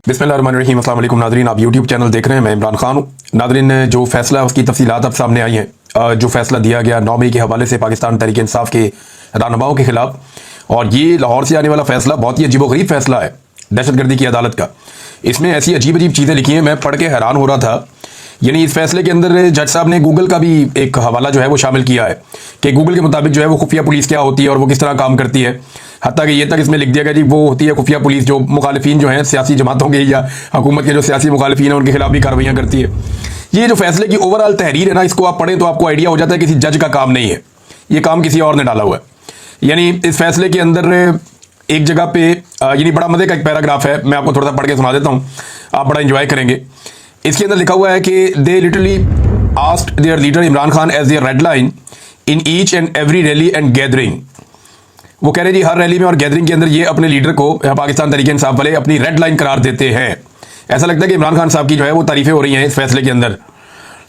बिस्मिल्लाहिर्रहमानिर्रहीम। अस्सलाम वालेकुम नाज़रीन, आप यूट्यूब चैनल देख रहे हैं। मैं इमरान खान हूँ। नाज़रीन, जो फैसला उसकी तफसीलात अब सामने आई हैं। जो फैसला दिया गया 9 मई के हवाले से पाकिस्तान तहरीक इंसाफ के रहनुमाओं के खिलाफ, और ये लाहौर से आने वाला फैसला बहुत ही अजीबोगरीब फैसला है दहशतगर्दी की अदालत का। इसमें ऐसी अजीब अजीब चीज़ें लिखी हैं, मैं पढ़ के हैरान हो रहा था। यानी इस फैसले के अंदर जज साहब ने गूगल का भी एक हवाला जो है वो शामिल किया है कि गूगल के मुताबिक जो है वो खुफिया पुलिस क्या होती है और वो किस तरह काम करती है। हत्ता कि ये तक इसमें लिख दिया गया जी वो होती है खुफिया पुलिस जो मुखालिफिन जो हैं सियासी जमातों के या हुकूमत के जो सियासी मुखालिफिन हैं उनके खिलाफ भी कार्रवाइयाँ करती है। ये जो फैसले की ओवरऑल तहरीर है ना, इसको आप पढ़ें तो आपको आइडिया हो जाता है किसी जज का काम नहीं है, ये काम किसी और ने डाला हुआ है। यानी इस फैसले के अंदर एक जगह पे यानी बड़ा मजे का एक पैराग्राफ है, मैं आपको थोड़ा सा पढ़ के सुना देता हूँ, आप बड़ा इंजॉय करेंगे। इसके अंदर लिखा हुआ है कि they literally asked their leader Imran Khan as their red line in each and every rally and gathering. वो कह रहे हैं जी हर रैली में और गैदरिंग के अंदर ये अपने लीडर को पाकिस्तान तहरीक इंसाफ वाले अपनी रेड लाइन करार देते हैं। ऐसा लगता है कि इमरान खान साहब की जो है वो तारीफें हो रही हैं इस फैसले के अंदर।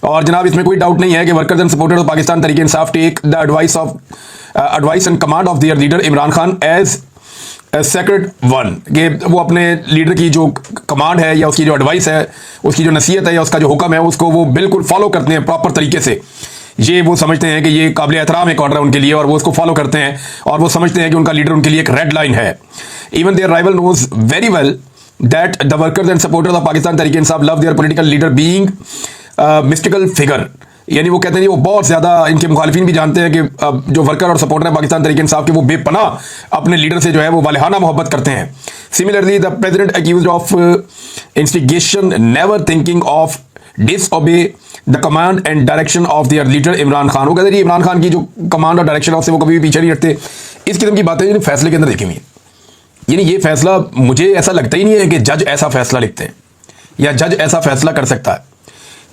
और जनाब इसमें कोई डाउट नहीं है कि workers and supporters of Pakistan Tehreek Insaf take the advice and command of their leader Imran Khan as sacred one, कि वो अपने लीडर की जो कमांड है या उसकी जो एडवाइस है, उसकी जो नसीहत है या उसका जो हुक्म है, उसको वो बिल्कुल फॉलो करते हैं प्रॉपर तरीके से। ये वो समझते हैं कि ये काबिल एहतराम एक ऑर्डर है उनके लिए और वो उसको फॉलो करते हैं और वो समझते हैं कि उनका लीडर उनके लिए एक रेड लाइन है। Even their rival knows very well that the workers and supporters of Pakistan Tehreek Insaf love their political leader being mystical figure. यानी वो कहते हैं वो बहुत ज़्यादा, इनके मुखालिफिन भी जानते हैं कि जो वर्कर और सपोर्टर हैं पाकिस्तान तहरीक इंसाफ के, वो बेपनाह अपने लीडर से जो है वो वालिहाना मोहब्बत करते हैं। Similarly the president accused of instigation never thinking of disobey the command and direction of their leader Imran Khan. वो कहते हैं इमरान खान की जो कमांड और डायरेक्शन है उससे वो कभी भी पीछे नहीं हटते। इस किस्म की बातें जो फैसले के अंदर देखी हुई हैं। यानी ये फैसला, मुझे ऐसा लगता ही नहीं है कि जज ऐसा फैसला लिखते हैं या जज ऐसा फैसला कर सकता है।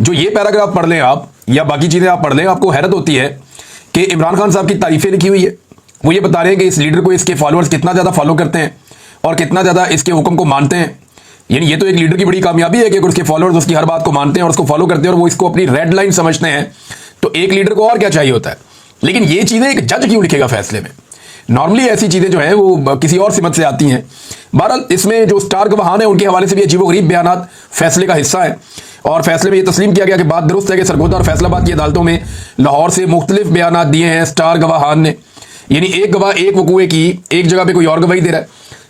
जो ये पैराग्राफ पढ़ लें आप या बाकी चीज़ें आप पढ़ लें, आपको हैरत होती है कि इमरान खान साहब की तारीफें लिखी हुई है। वो ये बता रहे हैं कि इस लीडर को इसके फॉलोअर्स कितना ज़्यादा फॉलो करते हैं और कितना ज़्यादा इसके हुक्म को मानते हैं। यानी ये तो एक लीडर की बड़ी कामयाबी है कि अगर उसके फॉलोअर्स उसकी हर बात को मानते हैं और उसको फॉलो करते हैं और वो इसको अपनी रेड लाइन समझते हैं, तो एक लीडर को और क्या चाहिए होता है। लेकिन ये चीज़ें एक जज क्यों लिखेगा फैसले में? नॉर्मली ऐसी चीज़ें जो हैं वो किसी और सिमत से आती हैं। बहरहाल इसमें जो स्टार गवाहान है उनके हवाले से भी अजीबोगरीब बयानात फैसले का हिस्सा है और फैसले में यह तस्लीम किया गया कि बात दुरुस्त है कि सरगोदा और फैसलाबाद की अदालतों में लाहौर से मुख्तलिफ बयानात दिए हैं स्टार गवाहान ने। यानी एक गवाह एक वकूए की एक जगह पे कोई और गवाही दे रहा है,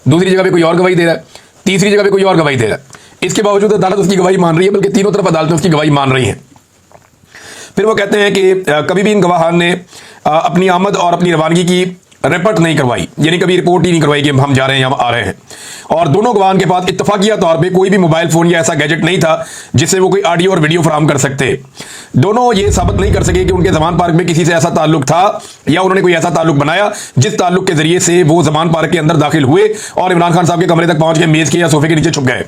दूसरी जगह पे कोई और गवाही दे रहा है, तीसरी जगह पे कोई और गवाही दे रहा है। इसके बावजूद अदालत उसकी गवाही मान रही है, बल्कि तीनों तरफ अदालतें उसकी गवाही मान रही हैं। फिर वो कहते हैं कि कभी भी इन गवाहान ने अपनी आमद और अपनी रवानगी की रिपोर्ट नहीं करवाई, यानी कभी रिपोर्ट ही नहीं करवाई कि हम जा रहे हैं या हम आ रहे हैं। और दोनों गवाहान के पास इत्तफाकिया तौर पे कोई भी मोबाइल फोन या ऐसा गैजेट नहीं था जिससे वो कोई ऑडियो और वीडियो फराहम कर सकते। दोनों ये साबित नहीं कर सके कि उनके जमान पार्क में किसी से ऐसा ताल्लुक था या उन्होंने कोई ऐसा ताल्लुक बनाया जिस ताल्लुक के जरिए से वो जमान पार्क के अंदर दाखिल हुए और इमरान खान साहब के कमरे तक पहुंच के मेज के या सोफे के नीचे छुप गए।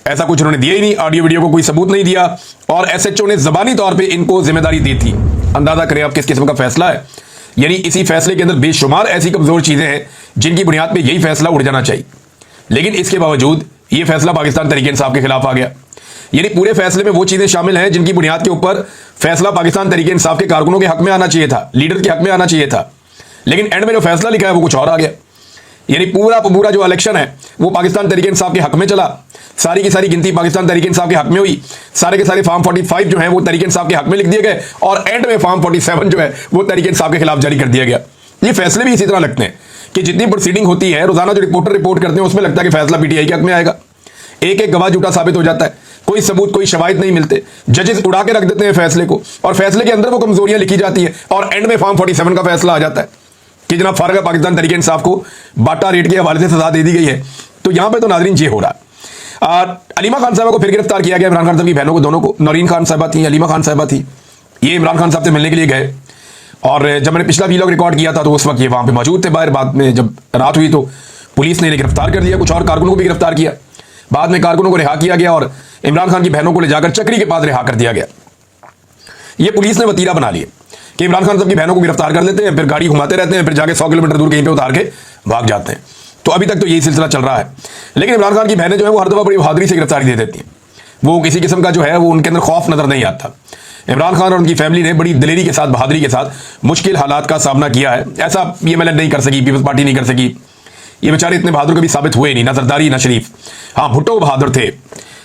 ऐसा कुछ उन्होंने दिया ही नहीं, ऑडियो वीडियो को कोई सबूत नहीं दिया और एसएचओ ने जबानी तौर पर इनको जिम्मेदारी दी थी। अंदाजा करें आप किस किस्म का फैसला है। यानी इसी फैसले के अंदर बेशुमार ऐसी कमजोर चीजें हैं जिनकी बुनियाद पे यही फैसला उड़ जाना चाहिए, लेकिन इसके बावजूद ये फैसला पाकिस्तान तहरीक इंसाफ के खिलाफ आ गया। यानी पूरे फैसले में वो चीजें शामिल हैं जिनकी बुनियाद के ऊपर फैसला पाकिस्तान तहरीक इंसाफ के कारकुनों के हक में आना चाहिए था, लीडर के हक में आना चाहिए था, लेकिन एंड में जो फैसला लिखा है वो कुछ और आ गया। यानी पूरा जो इलेक्शन है वो पाकिस्तान तहरीक इंसाफ के हक में चला, सारी की सारी गिनती पाकिस्तान तहरीक इंसाफ के हक में हुई, सारे के सारे फॉर्म 45 जो है वो तहरीक इंसाफ के हक में लिख दिए गए और एंड में फॉर्म 47 जो है वो तहरीक इंसाफ के खिलाफ जारी कर दिया गया। ये फैसले भी इसी तरह लगते हैं कि जितनी प्रोसीडिंग होती है, रोजाना जो रिपोर्टर रिपोर्ट करते हैं उसमें लगता है कि फैसला पीटीआई के हक में आएगा। एक एक गवाह झूठा साबित हो जाता है, कोई सबूत कोई शवाहिद नहीं मिलते, जजेस उड़ा के रख देते हैं फैसले को और फैसले के अंदर वो कमजोरियां लिखी जाती है और एंड में फॉर्म 47 का फैसला आ जाता है कि जनाब फारग पाकिस्तान तहरीक इंसाफ को बाटा रेट के हवाले से सजा दे दी गई है। तो यहां पे तो नाज़रीन ये हो रहा है। अलीमा खान साहबा को फिर गिरफ्तार किया गया, इमरान खान साहब की बहनों को, दोनों को। नौरीन खान साहबा थी, अलीमा खान साहबा थी। ये इमरान खान साहब से मिलने के लिए गए और जब मैंने पिछला वीलॉग रिकॉर्ड किया था तो उस वक्त ये वहां पे मौजूद थे बाहर। बाद में जब रात हुई तो पुलिस ने इन्हें गिरफ्तार कर दिया, कुछ और कारकुनों को भी गिरफ्तार किया। बाद में कारकुनों को रिहा किया गया और इमरान खान की बहनों को ले जाकर चक्री के पास रिहा कर दिया गया। ये पुलिस ने वतीरा बना लिया कि इमरान खान साहब की बहनों को गिरफ्तार कर लेते हैं, फिर गाड़ी घुमाते रहते हैं, फिर जाके 100 किलोमीटर दूर कहीं पे उतार के भाग जाते हैं। तो अभी तक तो यही सिलसिला चल रहा है। लेकिन इमरान खान की बहनें जो है वो हर दफा बड़ी बहादुरी से गिरफ्तारी दे देती हैं। वो किसी किस्म का जो है वो उनके अंदर खौफ नजर नहीं आता। इमरान खान और उनकी फैमिली ने बड़ी दिलेरी के साथ, बहादुरी के साथ मुश्किल हालात का सामना किया है। ऐसा PMLN नहीं कर सकी, पीपल्स पार्टी नहीं कर सकी, ये बेचारे इतने बहादुर कभी साबित हुए नहीं, ना जरदारी ना शरीफ। हाँ, भुट्टो बहादुर थे,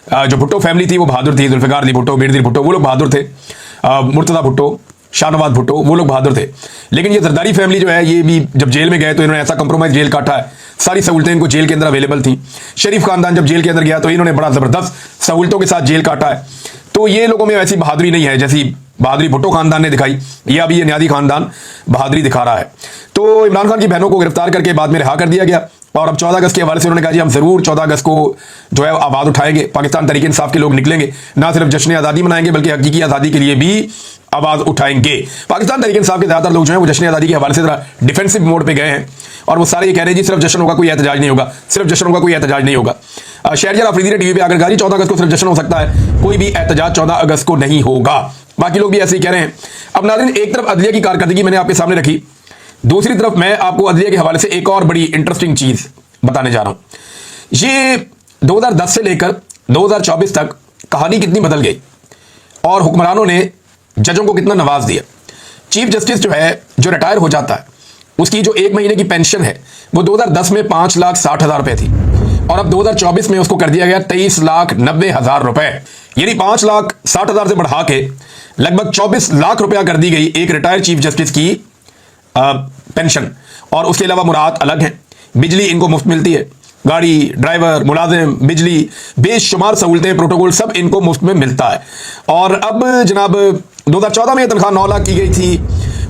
जो भुट्टो फैमिली थी वो बहादुर थी, जुल्फिकार अली भुट्टो, बेनजीर भुट्टो वो लोग बहादुर थे, मुर्तज़ा भुट्टो, शाहनवाज भुट्टो वो लोग बहादुर थे। लेकिन ये जरदारी फैमिली जो है ये भी जब जेल में गए तो इन्होंने ऐसा कंप्रोमाइज जेल काटा है, सारी सहूलतें इनको जेल के अंदर अवेलेबल थी। शरीफ खानदान जब जेल के अंदर गया तो इन्होंने बड़ा जबरदस्त सहूलतों के साथ जेल काटा है। तो ये लोगों में वैसी बहादुरी नहीं है जैसी बहादुरी भुट्टो खानदान ने दिखाई, ये अभी ये न्यादी खानदान बहादुरी दिखा रहा है। तो इमरान खान की बहनों को गिरफ्तार करके बाद में रिहा कर दिया गया और अब 14 अगस्त के हवाले से उन्होंने कहा जी हम जरूर 14 अगस्त को जो है आवाज उठाएंगे, पाकिस्तान तहरीक इंसाफ के लोग निकलेंगे, ना सिर्फ जश्न आज़ादी मनाएंगे बल्कि हकीकी आज़ादी के लिए भी आवाज उठाएंगे। पाकिस्तान तहरीक इंसाफ के ज्यादातर लोग जो है वो जश्न आज़ादी के हवाले से जरा डिफेंसिव मोड पे गए हैं और वो सारे ये कह रहे हैं जी सिर्फ जश्न होगा, कोई एहतजाज नहीं होगा, सिर्फ जश्न होगा, कोई एहतजाज नहीं होगा। शहरयार अफरीदी ने टीवी पे आकर कहा जी 14 अगस्त को सिर्फ जश्न हो सकता है, कोई भी एहतजाज 14 अगस्त को नहीं होगा। बाकी लोग भी ऐसे ही कह रहे हैं। अब नाज़रीन, एक तरफ अदलिया की कारकर्दगी मैंने आपके सामने रखी, दूसरी तरफ मैं आपको अदलिया के हवाले से एक और बड़ी इंटरेस्टिंग चीज बताने जा रहा हूं। ये 2010 से लेकर 2024 तक कहानी कितनी बदल गई और हुक्मरानों ने जजों को कितना नवाज दिया। चीफ जस्टिस जो है जो रिटायर हो जाता है उसकी जो 1 महीने की पेंशन है वो 2010 में 5,60,000 रुपए थी और अब 2024 में उसको कर दिया गया 23,90,000 रुपए, यानी 5,60,000 से बढ़ा के लगभग 24 लाख रुपया कर दी गई एक रिटायर चीफ जस्टिस की पेंशन। और उसके अलावा मुराद अलग हैं, बिजली इनको मुफ्त मिलती है, गाड़ी, ड्राइवर, मुलाजिम, बिजली, बेशुमार सहूलतें, प्रोटोकॉल सब इनको मुफ्त में मिलता है। और अब जनाब 2014 में तनख्वाह 9 लाख की गई थी,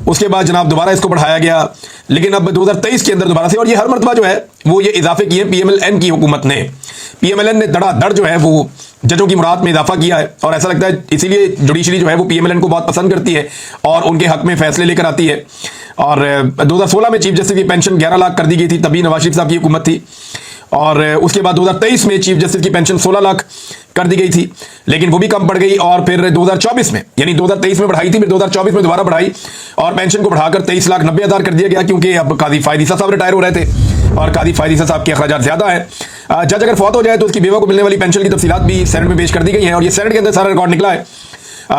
उसके बाद जनाब दोबारा इसको बढ़ाया गया, लेकिन अब 2023 के अंदर दोबारा से, और ये हर मरतबा जो है वो ये इजाफे किए पीएमएलएन की हुकूमत ने। पीएमएलएन ने धड़ाधड़ जो है वो जजों की मुराद में इजाफा किया है और ऐसा लगता है इसीलिए जुडिशरी जो है वो पीएमएलएन को बहुत पसंद करती है और उनके हक में फैसले लेकर आती है। और 2016 में चीफ जस्टिस की पेंशन 11 लाख कर दी गई थी, तभी नवाज शरीफ साहब की हुकूमत थी। और उसके बाद 2023 में चीफ जस्टिस की पेंशन 16 लाख कर दी गई थी, लेकिन वो भी कम पड़ गई। और फिर 2024 में, यानी 2023 में बढ़ाई थी, फिर 2024 में दोबारा बढ़ाई और पेंशन को बढ़ाकर 23,90,000 कर दिया गया, क्योंकि अब काजी फायद ईसा साहब रिटायर हो रहे थे और काजी फायद ईसा साहब के अखराजात ज्यादा है। जज अगर फौत हो जाए तो उसकी बेवा को मिलने वाली पेंशन की तफसीलात भी सेनेट में पेश कर दी गई है और ये सेनेट के अंदर सारा रिकॉर्ड निकला है।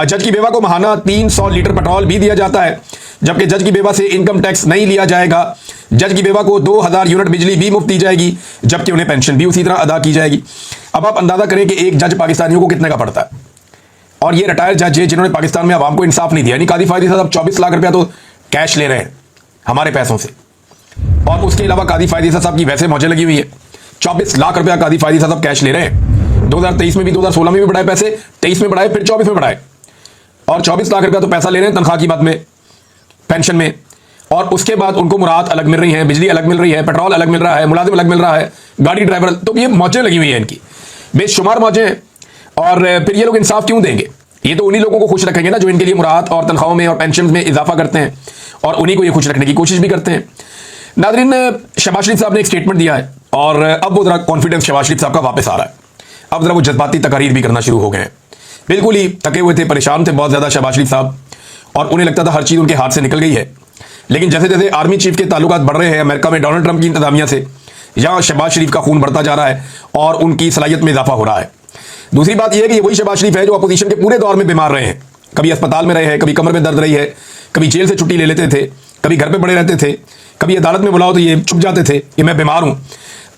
जज की बेवा को महाना 300 लीटर पेट्रोल भी दिया जाता है, जबकि जज की बेवा से इनकम टैक्स नहीं लिया जाएगा। जज की बेवा को 2000 यूनिट बिजली भी मुफ्त दी जाएगी, जबकि उन्हें पेंशन भी उसी तरह अदा की जाएगी। अब आप अंदाजा करें कि एक जज पाकिस्तानियों को कितने का पड़ता है, और ये रिटायर्ड जज है जिन्होंने पाकिस्तान में आवाम को इंसाफ नहीं दिया। यानी काजी फायद ईसा साहब 24 लाख रुपया तो कैश ले रहे हैं हमारे पैसों से, और उसके अलावा काजी फायद ईसा साहब की वैसे मौजें लगी हुई है। 24 लाख रुपया काजी फायद ईसा साहब कैश ले रहे हैं। 2023 में भी, 2016 में भी बढ़ाए पैसे, 23 में बढ़ाए, फिर 24 में बढ़ाए, और 24 लाख रुपया तो पैसा ले रहे हैं तनख्वाह की बात में, पेंशन में। और उसके बाद उनको मुराद अलग मिल रही है, बिजली अलग मिल रही है, पेट्रोल अलग मिल रहा है, मुलाजिम अलग मिल रहा है, गाड़ी ड्राइवर, तो ये मौजें लगी हुई है इनकी, बेशुमार मौजें हैं। और फिर ये लोग इंसाफ क्यों देंगे? ये तो उन्हीं लोगों को खुश रखेंगे ना जो इनके लिए मुराद और तनख्वाहों में और पेंशन में इजाफा करते हैं, और उन्हीं को ये खुश रखने की कोशिश भी करते हैं। नाज़रीन, शहबाज शरीफ साहब ने एक स्टेटमेंट दिया है और अब वो जरा कॉन्फिडेंस शहबाज शरीफ साहब का वापस आ रहा है। अब जरा वो जज्बाती तकारीर भी करना शुरू हो गए हैं। बिल्कुल ही थके हुए थे, परेशान थे बहुत ज्यादा शहबाज शरीफ साहब, और उन्हें लगता था हर चीज उनके हाथ से निकल गई है। लेकिन जैसे जैसे आर्मी चीफ के ताल्लुकात बढ़ रहे हैं अमेरिका में डोनाल्ड ट्रंप की इंतजामिया से, यहाँ शहबाज शरीफ का खून बढ़ता जा रहा है और उनकी सलाहियत में इजाफा हो रहा है। दूसरी बात यह है कि वही शहबाज शरीफ है जो अपोजिशन के पूरे दौर में बीमार रहे हैं, कभी अस्पताल में रहे हैं, कभी कमर में दर्द रही है, कभी जेल से छुट्टी ले लेते थे, कभी घर पे पड़े रहते थे, कभी अदालत में बुलाओ तो ये चुप जाते थे कि मैं बीमार हूं।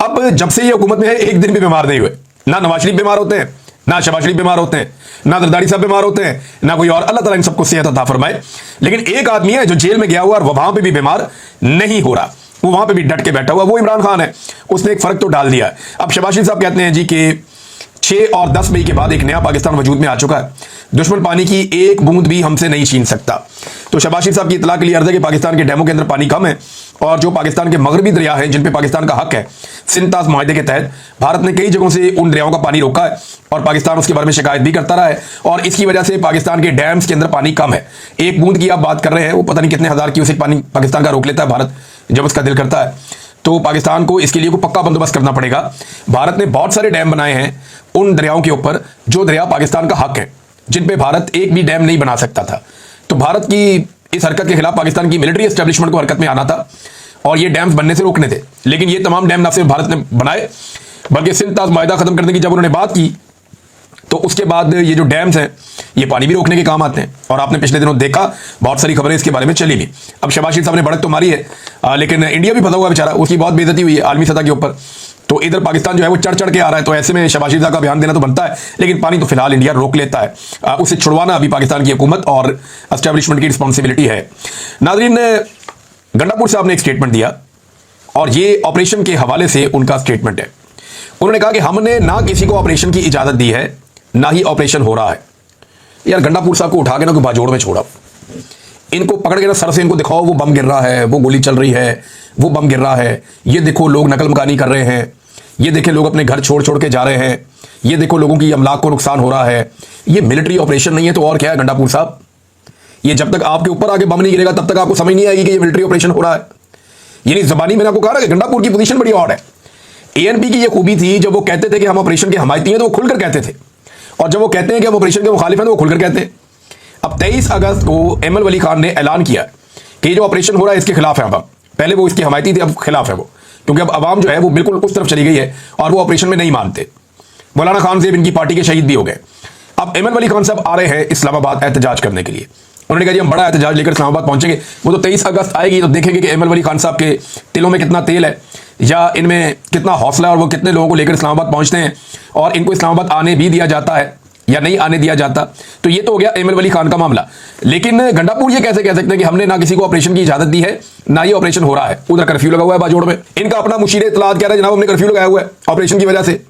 अब जब से ये हुकूमत में है एक दिन भी बीमार नहीं हुए, ना नवाज शरीफ बीमार होते हैं, ना शहबाज शरीफ बीमार होते हैं, ना जरदारी साहब बीमार होते हैं, ना कोई और। अल्लाह ताला इन सबको सेहत अता फरमाए। लेकिन एक आदमी है जो जेल में गया हुआ और वो वहां पे भी बीमार नहीं हो रहा, वो वहां पे भी डट के बैठा हुआ, वो इमरान खान है। उसने एक फर्क तो डाल दिया है। अब शहबाज शरीफ साहब कहते हैं जी कि 6 और 10 मई के बाद एक नया पाकिस्तान वजूद में आ चुका है, दुश्मन पानी की एक बूंद भी हमसे नहीं छीन सकता। तो शहबाज शरीफ साहब की इतला के लिए अर्ज है कि पाकिस्तान के डैमों के अंदर पानी कम है, और जो पाकिस्तान के मगरबी दरिया हैं जिन पे पाकिस्तान का हक है, सिंताज माहदे के तहत भारत ने कई जगहों से उन दरियाओं का पानी रोका है और पाकिस्तान उसके बारे में शिकायत भी करता रहा है, और इसकी वजह से पाकिस्तान के डैम्स के अंदर पानी कम है। एक बूंद की आप बात कर रहे हैं, वो पता नहीं कितने हजार क्यूसेक पानी पाकिस्तान का रोक लेता है भारत जब उसका दिल करता है। तो पाकिस्तान को इसके लिए कोई पक्का बंदोबस्त करना पड़ेगा। भारत ने बहुत सारे डैम बनाए हैं उन दरियाओं के ऊपर जो दरिया पाकिस्तान का हक है, जिन पे भारत एक भी डैम नहीं बना सकता था। तो भारत की इस हरकत के खिलाफ पाकिस्तान की मिलिट्री एस्टेब्लिशमेंट को हरकत में आना था और ये डैम्स बनने से रोकने थे। लेकिन ये तमाम डैम ना सिर्फ भारत ने बनाए, बल्कि सिंताज माहिदा खत्म करने की जब उन्होंने बात की तो उसके बाद ये जो डैम्स हैं ये पानी भी रोकने के काम आते हैं। और आपने पिछले दिनों देखा, बहुत सारी खबरें इसके बारे में चली भी। अब शहबाज शरीफ साहब ने भड़क तो मारी है, लेकिन इंडिया भी फंसा हुआ बेचारा, उसकी बहुत बेइज्जती हुई है आलमी सतह के ऊपर। तो इधर पाकिस्तान जो है वो चढ़ चढ़ के आ रहा है, तो ऐसे में शहबाज शरीफ साहब का बयान देना तो बनता है, लेकिन पानी तो फिलहाल इंडिया रोक लेता है। उसे छुड़वाना अभी पाकिस्तान की हुकूमत और एस्टेब्लिशमेंट की रिस्पॉन्सिबिलिटी है। नाज़रीन, गंडापुर साहब ने एक स्टेटमेंट दिया और ये ऑपरेशन के हवाले से उनका स्टेटमेंट है। उन्होंने कहा कि हमने ना किसी को ऑपरेशन की इजाजत दी है, ना ही ऑपरेशन हो रहा है। यार गंडापुर साहब को उठा के ना कोई बाजोड़ में छोड़ा, इनको पकड़ के ना सर से इनको दिखाओ, वो बम गिर रहा है, वो गोली चल रही है, वो बम गिर रहा है, ये देखो लोग नकल मकानी कर रहे हैं, ये देखें लोग अपने घर छोड़ छोड़ के जा रहे हैं, ये देखो लोगों की अमलाक को नुकसान हो रहा है। ये मिलिट्री ऑपरेशन नहीं है तो और क्या है गंडापुर साहब? ये जब तक आपके ऊपर आके बम नहीं गिरेगा तब तक आपको समझ नहीं आएगी कि ये मिलिट्री ऑपरेशन हो रहा है। यानी जबानी मैंने आपको कहा ना कि गंडापुर की पोजीशन बड़ी ऑड है। एएनपी की ये खूबी थी, जब वो कहते थे कि हम ऑपरेशन के हमायती हैं तो वो खुलकर कहते थे, और जब वो कहते हैं कि हम ऑपरेशन के मुखालिफ हैं तो वो खुलकर कहते हैं। अब 23 अगस्त को एमएल वली खान ने ऐलान किया कि जो ऑपरेशन हो रहा है इसके खिलाफ है। अब पहले वो इसके हमायती थे, अब खिलाफ है वो, क्योंकि अब आवाम जो है वो बिल्कुल उस तरफ चली गई है और वो ऑपरेशन में नहीं मानते। मौलाना खान ज़ेब इनकी पार्टी के शहीद भी हो गए। अब एमएल वली खान साहब आ रहे हैं इस्लामाबाद एहतजाज करने के लिए। उन्होंने कहा जी हम बड़ा एहतजाज लेकर इस्लामाबाद पहुंचेंगे। वो तो 23 अगस्त आएगी तो देखेंगे कि एमएल वली खान साहब के तिलों में कितना तेल है या इनमें कितना हौसला है और वो कितने लोगों को लेकर इस्लामाबाद पहुंचते हैं और इनको इस्लामाबाद आने भी दिया जाता है या नहीं आने दिया जाता। तो ये तो हो गया एमएल वली खान का मामला। लेकिन गंडापुर ये कैसे कह सकते हैं कि हमने ना किसी को ऑपरेशन की इजाजत दी है, ना ही ऑपरेशन हो रहा है? उधर कर्फ्यू लगा हुआ है बाजोड़ में, इनका अपना मुशीर इत्तलात कह रहा है जनाब हमने कर्फ्यू लगाया हुआ है ऑपरेशन की वजह से,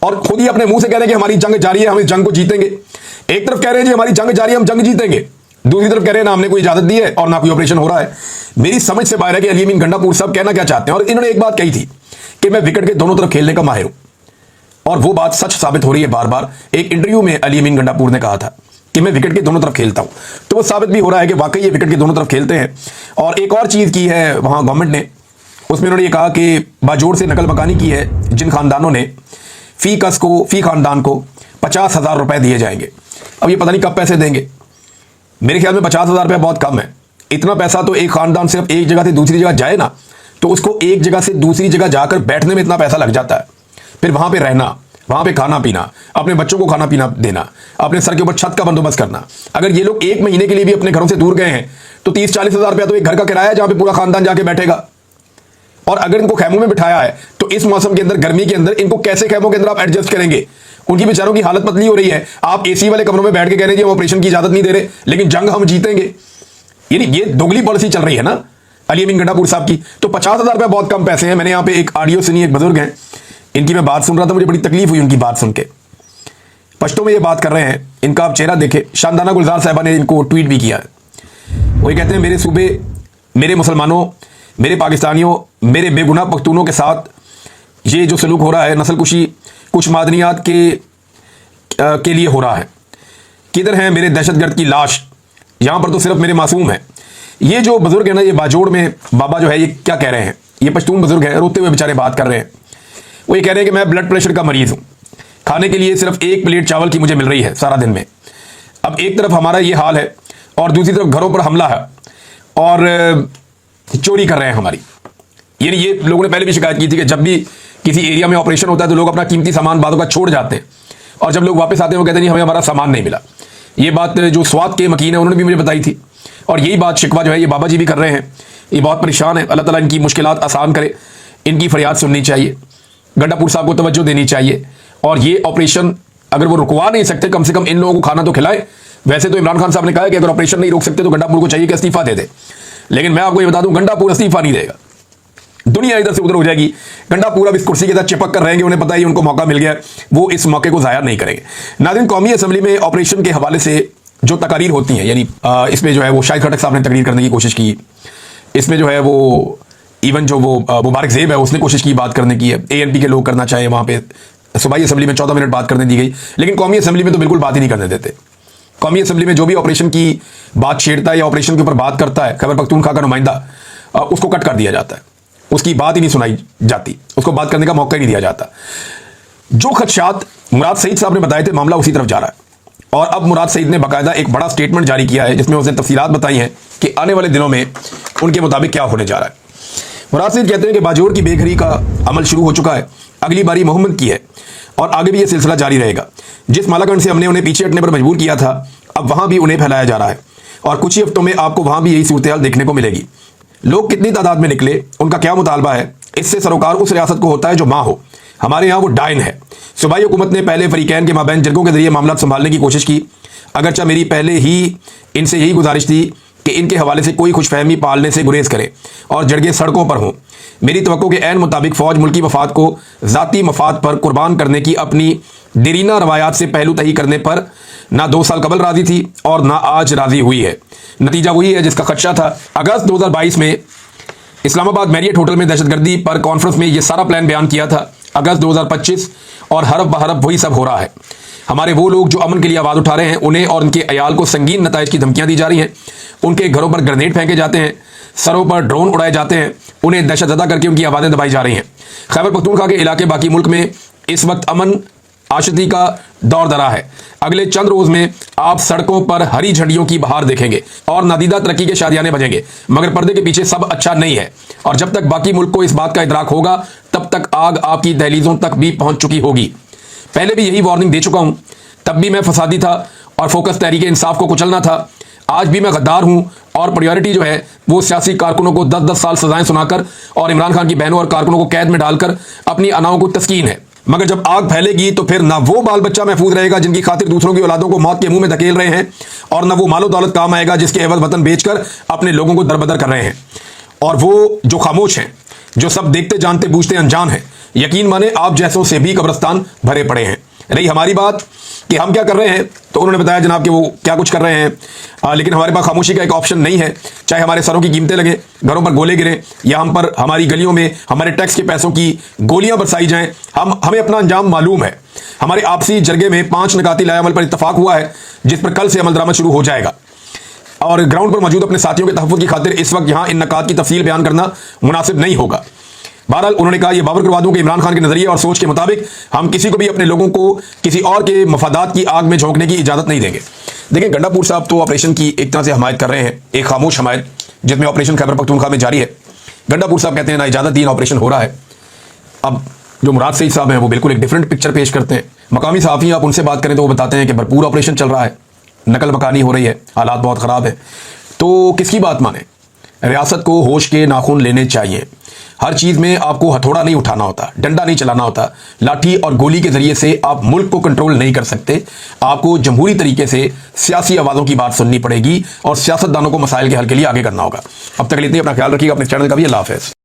और खुद ही अपने मुंह से कह रहे हैं कि हमारी जंग जारी है, हम इस जंग को जीतेंगे। एक तरफ कह रहे हैं जी हमारी जंग जारी है, हम जंग जीतेंगे, दूसरी तरफ कह रहे हैं ना हमने कोई इजाजत दी है और ना कोई ऑपरेशन हो रहा है। मेरी समझ से बाहर है कि अली अमीन गंडापुर साहब कहना क्या चाहते हैं। और इन्होंने एक बात कही थी कि मैं विकेट के दोनों तरफ खेलने का माहिर हूं, और वो बात सच साबित हो रही है बार बार। एक इंटरव्यू में अली अमीन गंडापुर ने कहा था कि मैं विकेट के दोनों तरफ खेलता हूं, तो वो साबित भी हो रहा है कि वाकई ये विकेट के दोनों तरफ खेलते हैं। और एक और चीज की है वहां गवर्नमेंट ने, उसमें उन्होंने ये कहा कि बाजोड़ से नकल मकानी की है जिन खानदानों ने, फी खानदान को 50,000 रुपए दिए जाएंगे। अब ये पता नहीं कब पैसे देंगे, मेरे ख्याल में 50,000 रुपये बहुत कम है। इतना पैसा तो एक खानदान सिर्फ एक जगह से दूसरी जगह जाए ना, तो उसको एक जगह से दूसरी जगह जाकर बैठने में इतना पैसा लग जाता है, फिर वहां पे रहना, वहां पे खाना पीना, अपने बच्चों को खाना पीना देना, अपने सर के ऊपर छत का बंदोबस्त करना। अगर ये लोग एक महीने के लिए भी अपने घरों से दूर गए हैं तो 30-40 हज़ार रुपया तो एक घर का किराया है जहां पे पूरा खानदान जाके बैठेगा। और अगर इनको खैमों में बिठाया है तो इस मौसम के अंदर, गर्मी के अंदर, इनको कैसे खैमों के अंदर आप एडजस्ट करेंगे? उनकी बेचारों की हालत पतली हो रही है। आप एसी वाले कमरों में बैठ के कह रहे हैं हम ऑपरेशन की इजाजत नहीं दे रहे, लेकिन जंग हम जीतेंगे। यानी ये दोगली पॉलिसी चल रही है ना अली अमीन गंडापुर साहब की। तो 50,000 रुपये बहुत कम पैसे हैं। मैंने यहाँ पे एक ऑडियो सुनी, एक बुजुर्ग हैं, इनकी मैं बात सुन रहा था, मुझे बड़ी तकलीफ हुई उनकी बात सुन के। पश्तो में ये बात कर रहे हैं, इनका आप चेहरा देखे। शानदाना गुलजार साहबा ने इनको ट्वीट भी किया है। वो ये कहते हैं मेरे सूबे, मेरे मुसलमानों, मेरे पाकिस्तानियों, मेरे बेगुनाह पख्तूनों के साथ ये जो सलूक हो रहा है, नस्ल कुशी कुछ मादनियात के लिए हो रहा है। किधर है मेरे दहशतगर्द की लाश? यहाँ पर तो सिर्फ मेरे मासूम हैं। ये जो बुजुर्ग है ना, ये बाजोड़ में बाबा जो है, ये क्या कह रहे हैं? ये पश्तून बुजुर्ग है, रोते हुए बेचारे बात कर रहे हैं। वो ये कह रहे हैं कि मैं ब्लड प्रेशर का मरीज हूँ, खाने के लिए सिर्फ एक प्लेट चावल की मुझे मिल रही है सारा दिन में। अब एक तरफ हमारा ये हाल है और दूसरी तरफ घरों पर हमला है और चोरी कर रहे हैं हमारी। ये लोगों ने पहले भी शिकायत की थी कि जब भी किसी एरिया में ऑपरेशन होता है तो लोग अपना कीमती सामान बातों का छोड़ जाते हैं, और जब लोग वापस आते हैं वो कहते हैं नहीं हमें हमारा सामान नहीं मिला। ये बात जो स्वात के मकीन है उन्होंने भी मुझे बताई थी, और यही बात शिकवा जो है ये बाबा जी भी कर रहे हैं। ये बहुत परेशान है। अल्लाह ताला इनकी मुश्किलात आसान करे, इनकी फरियाद सुननी चाहिए, गंडापुर साहब को तवज्जो देनी चाहिए। और ये ऑपरेशन अगर वो रुकवा नहीं सकते, कम से कम इन लोगों को खाना तो खिलाए। वैसे तो इमरान खान साहब ने कहा है कि अगर ऑपरेशन नहीं रोक सकते तो गंडापुर को चाहिए कि इस्तीफा दे दे, लेकिन मैं आपको ये बता दूं गंडापुर इस्तीफा नहीं देगा। दुनिया इधर से उधर हो जाएगी, गंडापुर अब इस कुर्सी के साथ चिपक कर रहेंगे। उन्हें पता है उनको मौका मिल गया, वो इस मौके को जाया नहीं करेंगे। नाज़रीन, कौमी असम्बली में ऑपरेशन के हवाले से जो तकारीर होती हैं, यानी इसमें जो है वो शाहिद खटक साहब ने तकरीर करने की कोशिश की, इसमें जो है वो इवन जो वो मुबारक ज़ेब है उसने कोशिश की बात करने की है। एएनपी के लोग करना चाहे, वहाँ पे सूबाई असम्बली में 14 मिनट बात करने दी गई, लेकिन कौमी असम्बली में तो बिल्कुल बात ही नहीं करने देते। कौमी असम्बली में जो भी ऑपरेशन की बात छेड़ता है या ऑपरेशन के ऊपर बात करता है, खैबर पख्तूनख्वा का नुमाइंदा, उसको कट कर दिया जाता है, उसकी बात ही नहीं सुनाई जाती, उसको बात करने का मौका ही नहीं दिया जाता। जो खदशात मुराद सईद साहब ने बताए थे, मामला उसी तरफ जा रहा है। और अब मुराद सईद ने बाकायदा एक बड़ा स्टेटमेंट जारी किया है जिसमें उसने तफसीलात बताई हैं कि आने वाले दिनों में उनके मुताबिक क्या होने जा रहा है। मुराद सईद कहते हैं कि बाजोड़ की बेघरी का अमल शुरू हो चुका है, अगली बारी मोहम्मद की है और आगे भी ये सिलसिला जारी रहेगा। जिस मालाकंड से हमने उन्हें पीछे हटने पर मजबूर किया था, अब वहां भी उन्हें फैलाया जा रहा है और कुछ ही हफ्तों में आपको वहां भी यही सूरत हाल देखने को मिलेगी। लोग कितनी तादाद में निकले, उनका क्या मुतालबा है, इससे सरोकार उस रियासत को होता है जो माँ हो। हमारे यहाँ वो डायन है। सूबाई हुकूमत ने पहले फरीकैन के माबैन जरगों के जरिए मामला संभालने की कोशिश की, अगरचा मेरी पहले ही इनसे यही गुजारिश थी कि इनके हवाले से कोई खुशफहमी पालने से गुरेज करे और जड़गे सड़कों पर हों। मेरी तवक्को के ऐन मुताबिक फ़ौज मुल्की मफाद को ज़ाती मफाद पर कुर्बान करने की अपनी देरीना रवायात से पहलू तही करने पर ना 2 साल कबल राजी थी और ना आज राजी हुई है। नतीजा वही है जिसका खदशा था। अगस्त 2022 में इस्लामाबाद मैरियट होटल में दहशतगर्दी पर कॉन्फ्रेंस में यह सारा प्लान बयान किया था। अगस्त 2025 और हरफ बहरफ वही सब हो रहा है। हमारे वो लोग जो अमन के लिए आवाज़ उठा रहे हैं, उन्हें और उनके अयाल को संगीन नताइज की धमकियां दी जा रही हैं। उनके घरों पर ग्रेनेड फेंके जाते हैं, सरों पर ड्रोन उड़ाए जाते हैं, उन्हें दहशतज़दा करके उनकी आवाज़ें दबाई जा रही हैं। खैबर पख्तूनख्वा के इलाके बाकी मुल्क में इस वक्त अमन आशती का दौर दरा है। अगले चंद रोज में आप सड़कों पर हरी झंडियों की बहार देखेंगे और नादीदा तरक्की के शादियाने बजेंगे, मगर पर्दे के पीछे सब अच्छा नहीं है। और जब तक बाकी मुल्क को इस बात का इदराक होगा, तब तक आग आपकी दहलीजों तक भी पहुंच चुकी होगी। पहले भी यही वार्निंग दे चुका हूं, तब भी मैं फसादी था और फोकस तहरीक इंसाफ को कुचलना था। आज भी मैं गद्दार हूं और प्रायोरिटी जो है वो सियासी कारकुनों को 10-10 साल सजाएं सुनाकर और इमरान खान की बहनों और कारकुनों को कैद में डालकर अपनी अनाओं को तस्कीन है। मगर जब आग फैलेगी तो फिर ना वो बाल बच्चा महफूज रहेगा जिनकी खातिर दूसरों की औलादों को मौत के मुंह में धकेल रहे हैं, और ना वो मालो दौलत काम आएगा जिसके एवज वतन बेचकर अपने लोगों को दरबदर कर रहे हैं। और वो जो खामोश हैं, जो सब देखते जानते बूझते अनजान हैं, यकीन माने आप जैसों से भी कब्रिस्तान भरे पड़े हैं। रही हमारी बात कि हम क्या कर रहे हैं, तो उन्होंने बताया जनाब कि वो क्या कुछ कर रहे हैं, लेकिन हमारे पास खामोशी का एक ऑप्शन नहीं है। चाहे हमारे सरों की कीमतें लगे, घरों पर गोले गिरे, या हम पर हमारी गलियों में हमारे टैक्स के पैसों की गोलियां बरसाई जाएं, हमें अपना अंजाम मालूम है। हमारे आपसी जरगे में 5 निकाती लाएअमल पर इत्तफाक हुआ है, जिस पर कल से अमल दरामद शुरू हो जाएगा। और ग्राउंड पर मौजूद अपने साथियों के तहफ़्फ़ुज़ की खातिर इस वक्त यहाँ इन नकात की तफसील बयान करना मुनासिब नहीं होगा। बहरहाल उन्होंने कहा, यह बावर करवा दूं कि इमरान खान के नजरिए और सोच के मुताबिक हम किसी को भी अपने लोगों को किसी और के मफादात की आग में झोंकने की इजाजत नहीं देंगे। देखिए, गंडापुर साहब तो ऑपरेशन की एक तरह से हमायत कर रहे हैं, एक खामोश हमायत, जिसमें ऑपरेशन खैबर पख्तूनख्वा में जारी है। गंडापुर साहब कहते हैं ना इजाजत दी, ऑपरेशन हो रहा है। अब जो मुराद सईद साहब हैं वो बिल्कुल एक डिफरेंट पिक्चर पेश करते हैं। मकामी सहाफ़ी आप उनसे बात करें तो वो बताते हैं कि भरपूर ऑपरेशन चल रहा है, नकल मकानी हो रही है, हालात बहुत ख़राब है। तो किसकी बात माने? रियासत को होश के नाखून लेने चाहिए। हर चीज़ में आपको हथौड़ा नहीं उठाना होता, डंडा नहीं चलाना होता। लाठी और गोली के जरिए से आप मुल्क को कंट्रोल नहीं कर सकते। आपको जमहूरी तरीके से सियासी आवाज़ों की बात सुननी पड़ेगी और सियासतदानों को मसाइल के हल के लिए आगे करना होगा। अब तक के लिए इतना, अपना ख्याल रखिएगा, अपने चैनल का भी। अल्लाह हाफ़िज़।